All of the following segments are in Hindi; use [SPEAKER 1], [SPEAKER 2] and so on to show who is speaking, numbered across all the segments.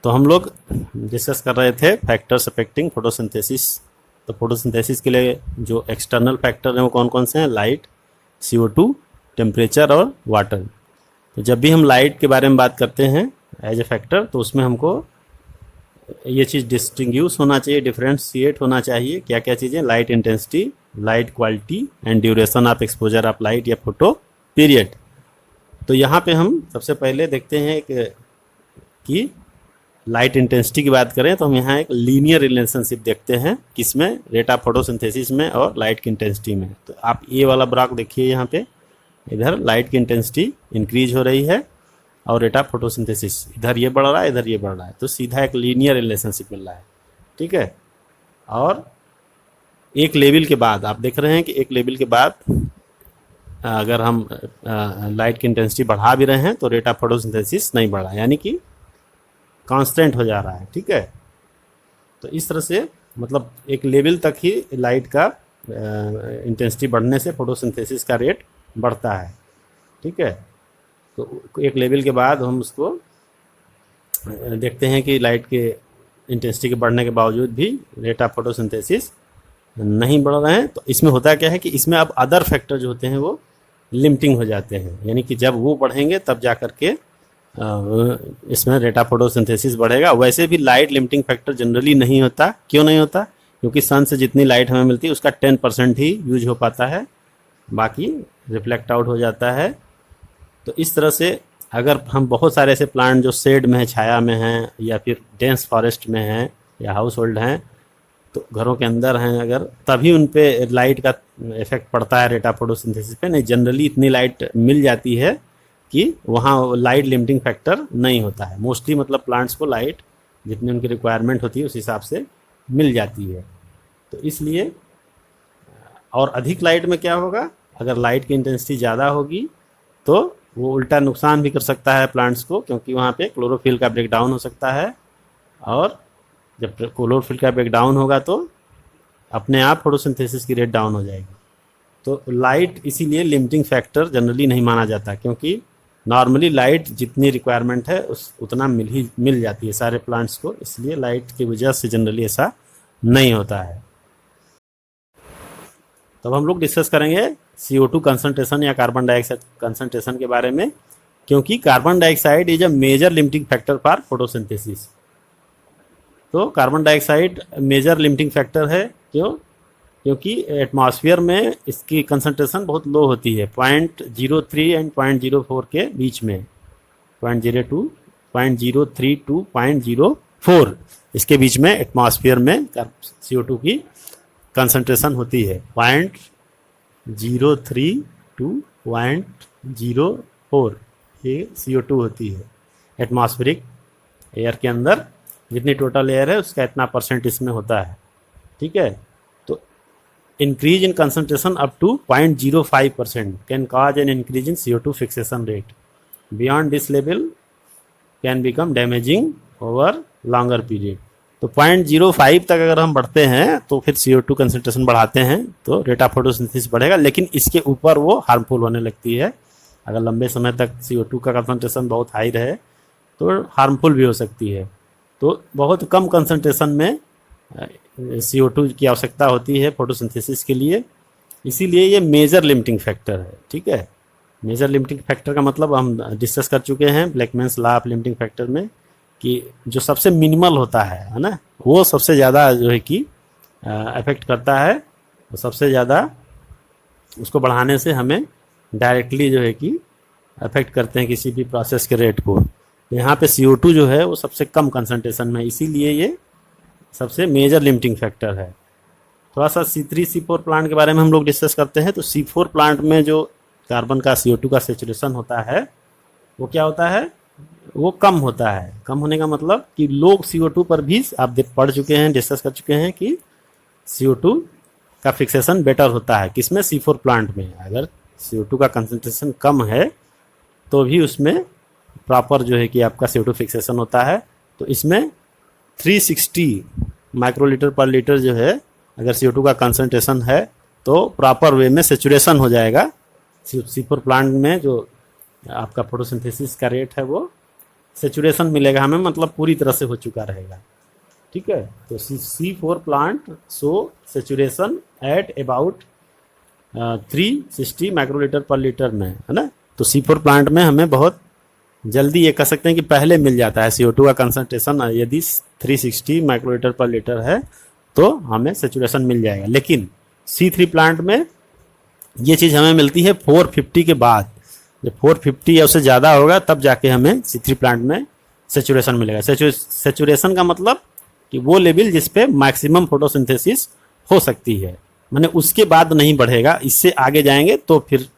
[SPEAKER 1] तो हम लोग डिस्कस कर रहे थे फैक्टर्स अफेक्टिंग फोटोसिंथेसिस। तो फोटोसिंथेसिस के लिए जो एक्सटर्नल फैक्टर हैं वो कौन कौन से हैं? लाइट, CO2, टेम्परेचर और वाटर। तो जब भी हम लाइट के बारे में बात करते हैं एज ए फैक्टर, तो उसमें हमको ये चीज़ डिस्टिंग्यूश होना चाहिए, डिफ्रेंशिएट होना चाहिए। क्या क्या चीज़ें? Light intensity, light quality and duration of exposure of light या फोटो पीरियड। तो यहाँ पे हम सबसे पहले देखते हैं कि लाइट इंटेंसिटी की बात करें तो हम यहाँ एक लीनियर रिलेशनशिप देखते हैं, किसमें? रेट ऑफ फोटोसिंथेसिस में और लाइट की इंटेंसिटी में। तो आप ये वाला ब्लॉक देखिए, यहाँ पे इधर लाइट की इंटेंसिटी इंक्रीज हो रही है और रेट ऑफ फोटोसिंथेसिस इधर ये बढ़ रहा है, इधर ये बढ़ रहा है, तो सीधा एक लीनियर रिलेशनशिप मिल रहा है। ठीक है। और एक लेवल के बाद आप देख रहे हैं कि एक लेवल के बाद अगर हम लाइट की इंटेंसिटी बढ़ा भी रहे हैं तो रेट ऑफ फोटोसिंथेसिस नहीं बढ़ रहा है, यानी कि कांस्टेंट हो जा रहा है। ठीक है। तो इस तरह से मतलब एक लेवल तक ही लाइट का इंटेंसिटी बढ़ने से फोटोसिंथेसिस का रेट बढ़ता है। ठीक है। तो एक लेवल के बाद हम उसको देखते हैं कि लाइट के इंटेंसिटी के बढ़ने के बावजूद भी रेट ऑफ फोटोसिंथेसिस नहीं बढ़ रहे हैं। तो इसमें होता क्या है कि इसमें अब अदर फैक्टर जो होते हैं वो लिमिटिंग हो जाते हैं, यानी कि जब वो बढ़ेंगे तब जा कर के इसमें रेट ऑफ फोटोसिंथेसिस बढ़ेगा। वैसे भी लाइट लिमिटिंग फैक्टर जनरली नहीं होता। क्यों नहीं होता? क्योंकि सन से जितनी लाइट हमें मिलती है उसका 10% ही यूज हो पाता है, बाकी रिफ्लेक्ट आउट हो जाता है। तो इस तरह से अगर हम बहुत सारे ऐसे प्लांट जो शेड में है, छाया में हैं, या फिर डेंस फॉरेस्ट में हैं, या हाउस होल्ड हैं, तो घरों के अंदर हैं अगर, तभी उन पे लाइट का इफेक्ट पड़ता है रेट ऑफ फोटोसिंथेसिस पे। नहीं, जनरली इतनी लाइट मिल जाती है कि वहाँ लाइट लिमिटिंग फैक्टर नहीं होता है। मोस्टली मतलब प्लांट्स को लाइट जितनी उनकी रिक्वायरमेंट होती है उस हिसाब से मिल जाती है। तो इसलिए और अधिक लाइट में क्या होगा? अगर लाइट की इंटेंसिटी ज़्यादा होगी तो वो उल्टा नुकसान भी कर सकता है प्लांट्स को, क्योंकि वहाँ पे क्लोरोफिल का ब्रेकडाउन हो सकता है, और जब क्लोरोफिल का ब्रेकडाउन होगा तो अपने आप फोटोसिंथेसिस की रेट डाउन हो जाएगी। तो लाइट इसीलिए लिमिटिंग फैक्टर जनरली नहीं माना जाता, क्योंकि नॉर्मली लाइट जितनी रिक्वायरमेंट है उतना मिल जाती है सारे प्लांट्स को, इसलिए लाइट की वजह से जनरली ऐसा नहीं होता है। तब हम लोग डिस्कस करेंगे CO2 कंसंट्रेशन या कार्बन डाइऑक्साइड कंसंट्रेशन के बारे में, क्योंकि carbon dioxide is a major limiting factor for photosynthesis. तो carbon dioxide major limiting factor है। क्यों? क्योंकि एटमॉस्फेयर में इसकी कंसंट्रेशन बहुत लो होती है, 0.03 एंड 0.04 के बीच में, 0.02, 0.03 टू 0.04 इसके बीच में एटमॉस्फेयर में CO2 की कंसंट्रेशन होती है, 0.03 टू 0.04 ये CO2 होती है। एटमॉस्फेरिक एयर के अंदर जितनी टोटल एयर है उसका इतना % इसमें होता है। ठीक है। तो increase in concentration up to 0.05% can cause an increase in CO2 fixation rate. Beyond this level can become damaging over longer period. तो 0.05 तक अगर हम बढ़ते हैं तो फिर CO2 कंसंट्रेशन बढ़ाते हैं तो रेट ऑफ फोटोसिंथेसिस बढ़ेगा, लेकिन इसके ऊपर वो हार्मफुल होने लगती है। अगर लंबे समय तक CO2 का कंसंट्रेशन बहुत हाई रहे तो हार्मफुल भी हो सकती है। तो बहुत कम कंसंट्रेशन में CO2 की आवश्यकता होती है फोटोसिंथेसिस के लिए, इसीलिए ये मेजर लिमिटिंग फैक्टर है। ठीक है। मेजर लिमिटिंग फैक्टर का मतलब हम डिस्कस कर चुके हैं ब्लैकमैन्स लॉ ऑफ लिमिटिंग फैक्टर में, कि जो सबसे मिनिमल होता है ना, वो सबसे ज़्यादा जो है कि अफेक्ट करता है, तो सबसे ज़्यादा उसको बढ़ाने से हमें डायरेक्टली जो है कि अफेक्ट करते हैं किसी भी प्रोसेस के रेट को। यहाँ पे CO2 जो है वो सबसे कम कंसंट्रेशन में, इसीलिए ये सबसे मेजर लिमिटिंग फैक्टर है। थोड़ा सा C3 C4 प्लांट के बारे में हम लोग डिस्कस करते हैं। तो C4 प्लांट में जो कार्बन का CO2 का सेचुरेशन होता है वो क्या होता है? वो कम होता है। कम होने का मतलब कि लो CO2 पर भी आप पढ़ चुके हैं, डिस्कस कर चुके हैं कि CO2 का फिक्सेशन बेटर होता है। किसमें? C4 प्लांट में। अगर CO2 का कंसंट्रेशन कम है तो भी उसमें प्रॉपर जो है कि आपका CO2 फिक्सेशन होता है। तो इसमें 360 माइक्रोलीटर पर लीटर जो है अगर CO2 का कंसंट्रेशन है तो प्रॉपर वे में सेचुरेशन हो जाएगा। C4 प्लांट में जो आपका फोटोसिंथेसिस का रेट है वो सेचुरेशन मिलेगा हमें, मतलब पूरी तरह से हो चुका रहेगा। ठीक है, तो C4 plant show saturation at about 360 microlitre पर लीटर में, है ना। तो C4 प्लांट में हमें बहुत जल्दी, ये कह सकते हैं कि पहले मिल जाता है CO2 का कंसंट्रेशन। यदि 360 माइक्रोलीटर पर लीटर है तो हमें सेचुरेशन मिल जाएगा। लेकिन C3 प्लांट में ये चीज़ हमें मिलती है 450 के बाद। जब 450 या उससे ज़्यादा होगा तब जाके हमें C3 प्लांट में सेचुरेशन मिलेगा। सेचुरेशन का मतलब कि वो लेवल जिस पे मैक्सिमम फोटोसिंथेसिस हो सकती है, माने उसके बाद नहीं बढ़ेगा। इससे आगे जाएंगे तो फिर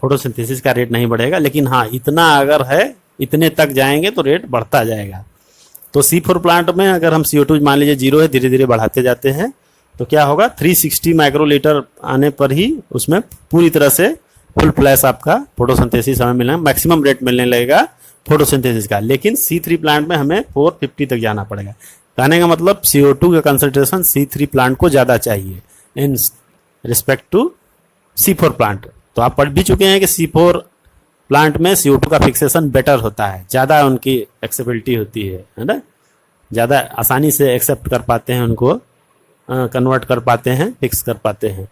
[SPEAKER 1] फोटोसिंथेसिस का रेट नहीं बढ़ेगा। लेकिन हाँ, इतना अगर है, इतने तक जाएंगे तो रेट बढ़ता जाएगा। तो C4 प्लांट में अगर हम CO2 मान लीजिए 0 है, धीरे धीरे बढ़ाते जाते हैं तो क्या होगा, 360 माइक्रोलीटर आने पर ही उसमें पूरी तरह से फुल फ्लैश आपका फोटोसिंथेसिस हमें मिलना, मैक्सिमम रेट मिलने लगेगा फोटोसिंथेसिस का। लेकिन C3 प्लांट में हमें 450 तक जाना पड़ेगा। कहने का मतलब CO2 का कंसंट्रेशन C3 प्लांट को ज़्यादा चाहिए in respect to C4 plant. तो आप पढ़ भी चुके हैं कि C4 प्लांट में CO2 का फिक्सेशन बेटर होता है, ज़्यादा उनकी एक्सेप्टेबिलिटी होती है ना, ज़्यादा आसानी से एक्सेप्ट कर पाते हैं, उनको कन्वर्ट कर पाते हैं, फिक्स कर पाते हैं।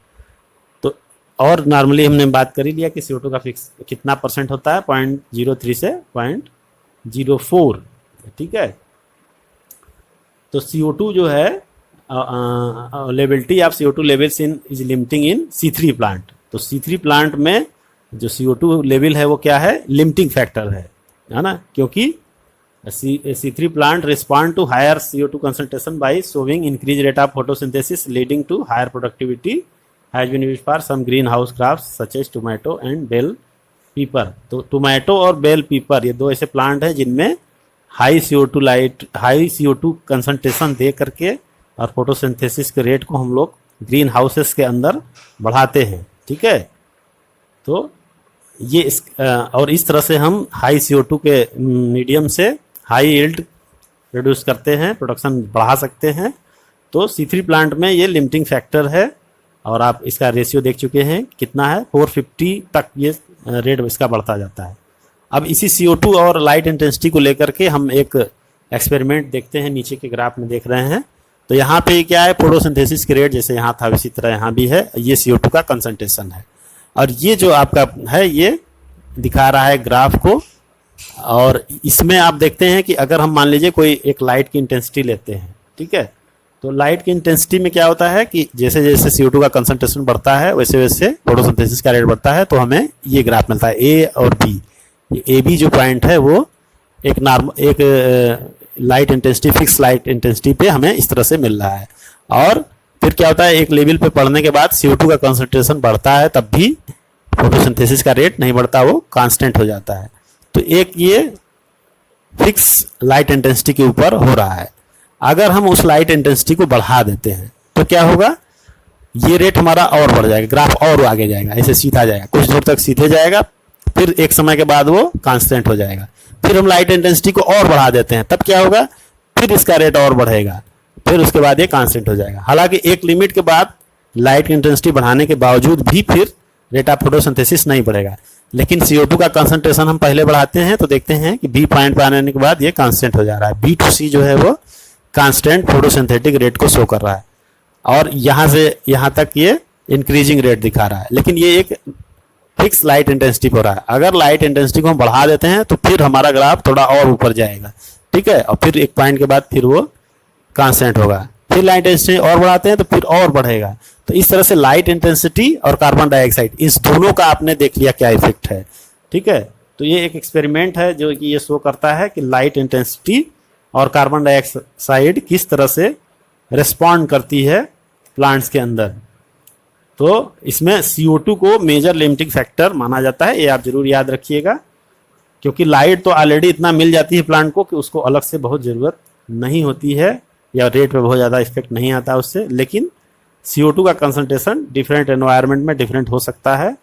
[SPEAKER 1] तो और नॉर्मली हमने बात कर ही लिया कि CO2 का फिक्स कितना परसेंट होता है, 0.03 से 0.04। ठीक है, तो CO2 जो है liability of CO2 levels in is limiting in C3 plant. तो C3 प्लांट में जो CO2 लेवल है वो क्या है, लिमिटिंग फैक्टर है ना, क्योंकि C3 plant respond to higher CO2 concentration by showing increase rate of photosynthesis leading to higher productivity has been used for some greenhouse crafts such as tomato and bell pepper. तो टोमेटो और बेल पीपर ये दो ऐसे प्लांट हैं जिनमें हाई CO2 कंसंट्रेशन दे करके और फोटोसिंथेसिस के रेट को हम लोग ग्रीन हाउसेस के अंदर बढ़ाते हैं। ठीक है, तो ये और इस तरह से हम हाई CO2 के मीडियम से हाई यील्ड प्रोड्यूस करते हैं, प्रोडक्शन बढ़ा सकते हैं। तो C3 प्लांट में ये लिमिटिंग फैक्टर है और आप इसका रेशियो देख चुके हैं कितना है, 450 तक ये रेट इसका बढ़ता जाता है। अब इसी CO2 और लाइट इंटेंसिटी को लेकर के हम एक एक्सपेरिमेंट देखते हैं, नीचे के ग्राफ में देख रहे हैं। तो यहाँ पे क्या है, फोटोसिंथेसिस के रेट जैसे यहाँ था उसी तरह यहाँ भी है, ये CO2 का कंसंट्रेशन है। और ये जो आपका है ये दिखा रहा है ग्राफ को, और इसमें आप देखते हैं कि अगर हम मान लीजिए कोई एक लाइट की इंटेंसिटी लेते हैं, ठीक है, तो लाइट की इंटेंसिटी में क्या होता है कि जैसे जैसे CO2 का कंसंट्रेशन बढ़ता है वैसे वैसे फोटोसिंथेसिस का रेट बढ़ता है। तो हमें ये ग्राफ मिलता है A और B। ये AB जो पॉइंट है वो एक light intensity, fix light intensity पे हमें इस तरह से मिल रहा है। और फिर क्या होता है, एक लेवल पे पढ़ने के बाद CO2 का कंसंट्रेशन बढ़ता है तब भी फोटोसिंथेसिस का रेट नहीं बढ़ता, वो कांस्टेंट हो जाता है। तो एक ये फिक्स लाइट इंटेंसिटी के ऊपर हो रहा है। अगर हम उस लाइट इंटेंसिटी को बढ़ा देते हैं तो क्या होगा, ये रेट हमारा और बढ़ जाएगा, ग्राफ और आगे जाएगा, ऐसे सीधा जाएगा, कुछ दूर तक सीधे जाएगा, फिर एक समय के बाद वो कांस्टेंट हो जाएगा। फिर हम लाइट इंटेंसिटी को और बढ़ा देते हैं, तब क्या होगा, फिर इसका रेट और बढ़ेगा, फिर उसके बाद ये कांस्टेंट हो जाएगा। हालांकि एक लिमिट के बाद लाइट इंटेंसिटी बढ़ाने के बावजूद भी फिर रेट ऑफ फोटोसिंथेसिस नहीं बढ़ेगा। लेकिन CO2 का कंसंट्रेशन हम पहले बढ़ाते हैं तो देखते हैं कि B पॉइंट पर आने के बाद ये कांस्टेंट हो जा रहा है। B to C जो है वो कांस्टेंट फोटोसिंथेटिक रेट को शो कर रहा है, और यहाँ से यहाँ तक ये इंक्रीजिंग रेट दिखा रहा है। लेकिन ये एक फिक्स लाइट इंटेंसिटी पर हो रहा है। अगर लाइट इंटेंसिटी को हम बढ़ा देते हैं तो फिर हमारा ग्राफ थोड़ा और ऊपर जाएगा, ठीक है, और फिर एक पॉइंट के बाद फिर वो कांस्टेंट होगा। फिर लाइट इंटेंसिटी और बढ़ाते हैं तो फिर और बढ़ेगा। तो इस तरह से लाइट इंटेंसिटी और कार्बन डाइऑक्साइड, इस दोनों का आपने देख लिया क्या इफेक्ट है। ठीक है, तो ये एक एक्सपेरिमेंट है जो कि ये शो करता है कि लाइट इंटेंसिटी और कार्बन डाइऑक्साइड किस तरह से रिस्पॉन्ड करती है प्लांट्स के अंदर। तो इसमें CO2 को मेजर लिमिटिंग फैक्टर माना जाता है, ये आप जरूर याद रखिएगा, क्योंकि लाइट तो ऑलरेडी इतना मिल जाती है प्लांट को कि उसको अलग से बहुत ज़रूरत नहीं होती है, या रेट पे बहुत ज़्यादा इफेक्ट नहीं आता उससे। लेकिन CO2 का कंसंट्रेशन डिफरेंट एनवायरनमेंट में डिफरेंट हो सकता है।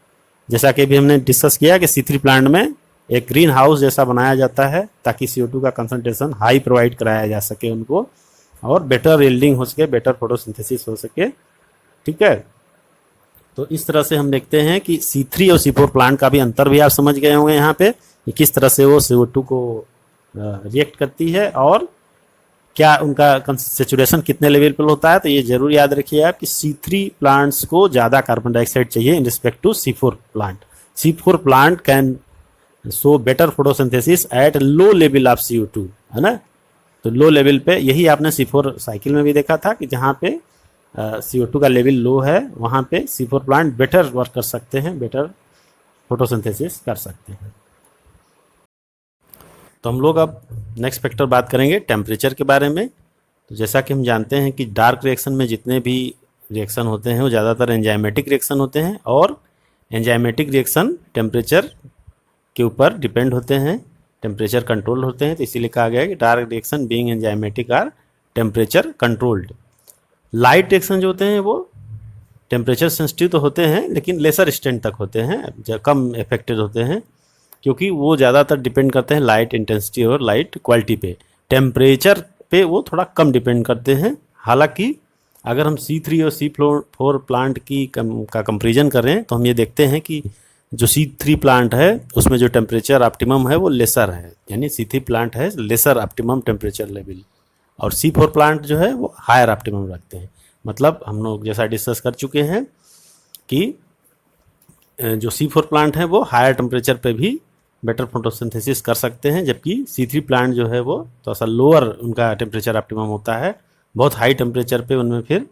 [SPEAKER 1] जैसा कि भी हमने डिस्कस किया कि C3 प्लांट में एक ग्रीन हाउस जैसा बनाया जाता है ताकि CO2 का कंसंट्रेशन हाई प्रोवाइड कराया जा सके उनको, और बेटर यील्डिंग हो सके, बेटर फोटोसिंथेसिस हो सके। ठीक है, तो इस तरह से हम देखते हैं कि C3 और C4 प्लांट का भी अंतर भी आप समझ गए होंगे यहाँ पे, कि किस तरह से वो CO2 को रिएक्ट करती है और क्या उनका सेचुरेशन कितने लेवल पर होता है। तो ये जरूर याद रखिए आप कि C3 प्लांट्स को ज़्यादा कार्बन डाइऑक्साइड चाहिए in respect to C4 plant. C4 plant can so better photosynthesis at low level of CO2, है ना। तो लो लेवल पे यही आपने C4 साइकिल में भी देखा था कि जहाँ पे CO2 का लेवल लो है वहाँ पे C4 प्लांट बेटर वर्क कर सकते हैं, बेटर फोटोसिंथेसिस कर सकते हैं। तो हम लोग अब नेक्स्ट फैक्टर बात करेंगे टेम्परेचर के बारे में। तो जैसा कि हम जानते हैं कि डार्क रिएक्शन में जितने भी रिएक्शन होते हैं वो ज़्यादातर एंजाइमेटिक रिएक्शन होते हैं और एंजाइमेटिक रिएक्शन टेम्परेचर के ऊपर डिपेंड होते हैं, टेम्परेचर कंट्रोल होते हैं। तो इसीलिए कहा गया है कि dark reaction being enzymatic are temperature controlled. Light reaction जो होते हैं वो टेम्परेचर सेंसिटिव तो होते हैं लेकिन लेसर एक्सटेंट तक होते हैं, कम इफेक्टेड होते हैं, क्योंकि वो ज़्यादातर डिपेंड करते हैं लाइट इंटेंसिटी और लाइट क्वालिटी पे। टेम्परेचर पे वो थोड़ा कम डिपेंड करते हैं। हालांकि अगर हम C3 और C4 प्लांट का कंपेरिजन करें तो हम ये देखते हैं कि जो C3 प्लांट है उसमें जो टेम्परेचर ऑप्टिमम है वो लेसर है, यानी C3 प्लांट है लेसर ऑप्टिमम टेम्परेचर लेवल, और C4 प्लांट जो है वो हायर ऑप्टिमम रखते हैं। मतलब हम लोग जैसा डिस्कस कर चुके हैं कि जो C4 प्लांट है वो हायर टेम्परेचर पे भी बेटर फोटोसिंथेसिस कर सकते हैं, जबकि C3 प्लांट जो है वो थोड़ा सा लोअर उनका टेम्परेचर ऑप्टिमम होता है। बहुत हाई टेम्परेचर पे उनमें फिर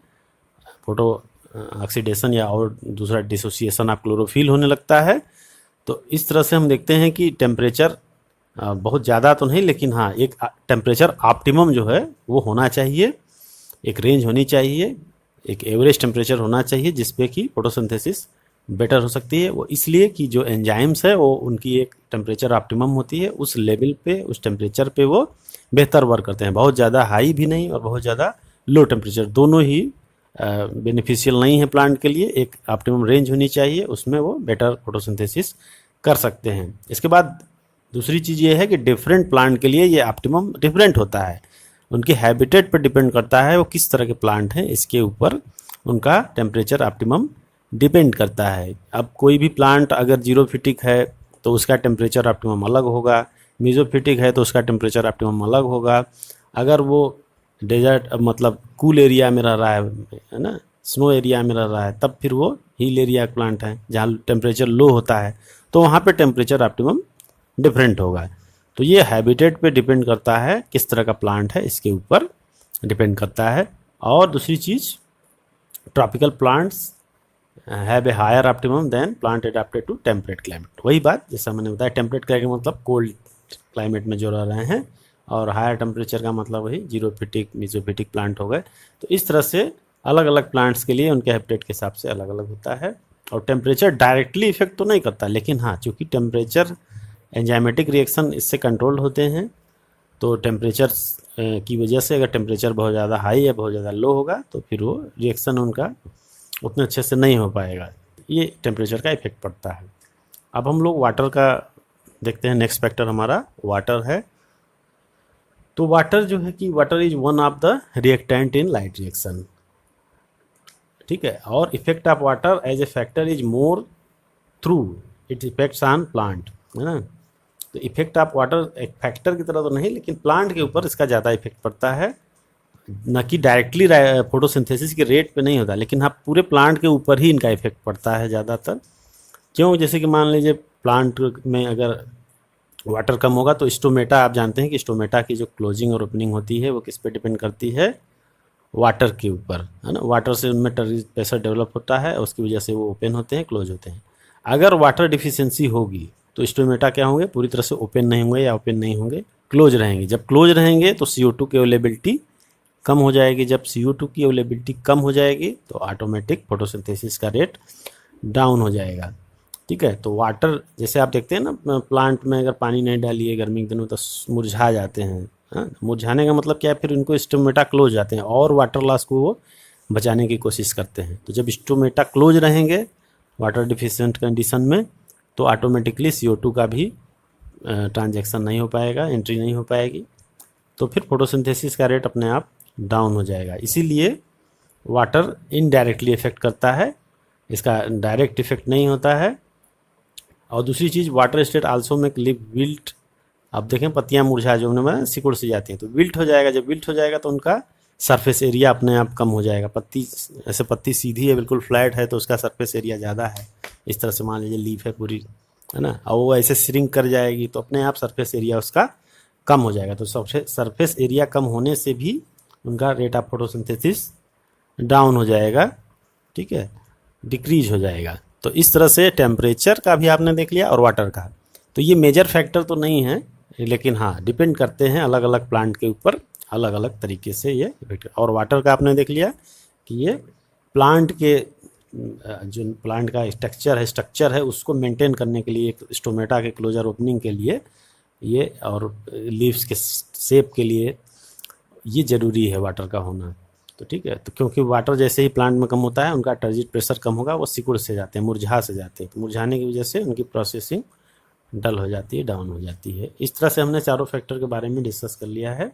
[SPEAKER 1] फोटो ऑक्सीडेशन या और दूसरा डिसोसिएशन ऑफ क्लोरोफिल होने लगता है। तो इस तरह से हम देखते हैं कि टेम्परेचर बहुत ज़्यादा तो नहीं, लेकिन हाँ एक टेम्परेचर ऑप्टिमम जो है वो होना चाहिए, एक रेंज होनी चाहिए, एक एवरेज टेम्परेचर होना चाहिए जिसपे कि फोटोसिंथेसिस बेटर हो सकती है। वो इसलिए कि जो एंजाइम्स है वो उनकी एक टेम्परेचर ऑप्टिमम होती है, उस लेवल पे उस टेम्परेचर पे वो बेहतर वर्क करते हैं। बहुत ज़्यादा हाई भी नहीं और बहुत ज़्यादा लो टेम्परेचर, दोनों ही बेनिफिशियल नहीं है प्लांट के लिए। एक ऑप्टिमम रेंज होनी चाहिए, उसमें वो बेटर फोटोसिंथेसिस कर सकते हैं। इसके बाद दूसरी चीज़ ये है कि डिफरेंट प्लांट के लिए ये ऑप्टिमम डिफरेंट होता है, उनके हैबिटेट पर डिपेंड करता है वो किस तरह के प्लांट हैं, इसके ऊपर उनका टेम्परेचर ऑप्टिमम डिपेंड करता है। अब कोई भी प्लांट अगर जीरोफिटिक है तो उसका टेम्परेचर ऑप्टिमम अलग होगा, मीजोफिटिक है तो उसका टेम्परेचर ऑप्टिमम अलग होगा। अगर वो डेजर्ट मतलब कूल एरिया में रह रहा है ना, स्नो एरिया में रह रहा है, तब फिर वो हिल एरिया प्लांट है जहाँ टेम्परेचर लो होता है, तो वहाँ पे टेम्परेचर ऑप्टिमम डिफरेंट होगा। तो ये हैबिटेट पे डिपेंड करता है, किस तरह का प्लांट है इसके ऊपर डिपेंड करता है। और दूसरी चीज़, tropical plants have a higher optimum than plant adapted to temperate climate. वही बात जैसा मैंने बताया, टेम्परेट क्लाइमेट मतलब कोल्ड क्लाइमेट में जो रह रहे हैं, और हायर टेम्परेचर का मतलब वही जीरोफिटिक मीजोफिटिक प्लांट हो गए। तो इस तरह से अलग अलग प्लांट्स के लिए उनके हैबिटेट के हिसाब से अलग अलग होता है। और टेम्परेचर डायरेक्टली इफेक्ट तो नहीं करता, लेकिन हाँ चूँकि टेम्परेचर एंजाइमेटिक रिएक्शन इससे कंट्रोल होते हैं, तो टेम्परेचर की वजह से अगर टेम्परेचर बहुत ज़्यादा हाई या बहुत ज़्यादा लो होगा तो फिर वो रिएक्शन उनका उतने अच्छे से नहीं हो पाएगा। ये टेम्परेचर का इफेक्ट पड़ता है। अब हम लोग वाटर का देखते हैं। नेक्स्ट फैक्टर हमारा वाटर है। तो वाटर जो है कि water is one of the reactant in light reaction, ठीक है। और effect of water as a factor is more through it effects on plant, है ना। तो इफेक्ट ऑफ वाटर एक फैक्टर की तरह तो नहीं, लेकिन प्लांट के ऊपर इसका ज़्यादा इफेक्ट पड़ता है, न कि डायरेक्टली फोटोसिंथेसिस के रेट पे नहीं होता, लेकिन हाँ पूरे प्लांट के ऊपर ही इनका इफेक्ट पड़ता है ज़्यादातर। क्यों? जैसे कि मान लीजिए प्लांट में अगर वाटर कम होगा तो स्टोमेटा, आप जानते हैं कि स्टोमेटा की जो क्लोजिंग और ओपनिंग होती है वो किस पे डिपेंड करती है? वाटर के ऊपर, है ना। वाटर से उनमें प्रेशर डेवलप होता है, उसकी वजह से वो ओपन होते हैं, क्लोज होते हैं। अगर वाटर डिफिशियंसी होगी तो स्टोमेटा क्या होंगे? पूरी तरह से ओपन नहीं होंगे या ओपन नहीं होंगे, क्लोज रहेंगे। जब क्लोज रहेंगे तो CO2 की अवेलेबिलिटी कम हो जाएगी। जब CO2 की अवेलेबिलिटी कम हो जाएगी तो ऑटोमेटिक फोटोसिंथेसिस का रेट डाउन हो जाएगा, ठीक है। तो वाटर जैसे आप देखते हैं ना, प्लांट में अगर पानी नहीं डालिए गर्मी के दिनों तो मुरझा जाते हैं। हाँ, मुरझाने का मतलब क्या है? फिर इनको स्टोमेटा क्लोज जाते हैं और वाटर लॉस को वो बचाने की कोशिश करते हैं। तो जब स्टोमेटा क्लोज रहेंगे वाटर डिफिशिएंट कंडीशन में तो ऑटोमेटिकली CO2 का भी ट्रांजैक्शन नहीं हो पाएगा, एंट्री नहीं हो पाएगी, तो फिर फोटोसिंथेसिस का रेट अपने आप डाउन हो जाएगा। इसीलिए वाटर इनडायरेक्टली इफेक्ट करता है, इसका डायरेक्ट इफेक्ट नहीं होता है। और दूसरी चीज़, water state also make leave wilt अब देखें पत्तियां मुरझा जो हमने बताया सिकुड़ से जाती हैं, तो विल्ट हो जाएगा। जब विल्ट हो जाएगा तो उनका सरफेस एरिया अपने आप कम हो जाएगा। पत्ती ऐसे पत्ती सीधी है, बिल्कुल फ्लैट है, तो उसका सरफेस एरिया ज़्यादा है। इस तरह से मान लीजिए लीफ है पूरी, है ना, और वो ऐसे श्रिंक कर जाएगी तो अपने आप सरफेस एरिया उसका कम हो जाएगा। तो सबसे सरफेस एरिया कम होने से भी उनका रेट ऑफ फोटोसिंथेसिस डाउन हो जाएगा, ठीक है, डिक्रीज हो जाएगा। तो इस तरह से टेम्परेचर का भी आपने देख लिया और वाटर का। तो ये मेजर फैक्टर तो नहीं है, लेकिन हाँ डिपेंड करते हैं अलग अलग प्लांट के ऊपर, अलग अलग तरीके से ये इफेक्ट। और वाटर का आपने देख लिया कि ये प्लांट के जो प्लांट का स्ट्रक्चर है उसको मेंटेन करने के लिए, एक स्टोमेटा के क्लोजर ओपनिंग के लिए ये, और लीव्स के शेप के लिए ये ज़रूरी है वाटर का होना। तो ठीक है, तो क्योंकि वाटर जैसे ही प्लांट में कम होता है उनका टर्जिट प्रेशर कम होगा, वो सिकुड़ से जाते हैं, मुरझा से जाते हैं। तो मुरझाने की वजह से उनकी प्रोसेसिंग डल हो जाती है, डाउन हो जाती है। इस तरह से हमने चारों फैक्टर के बारे में डिस्कस कर लिया है।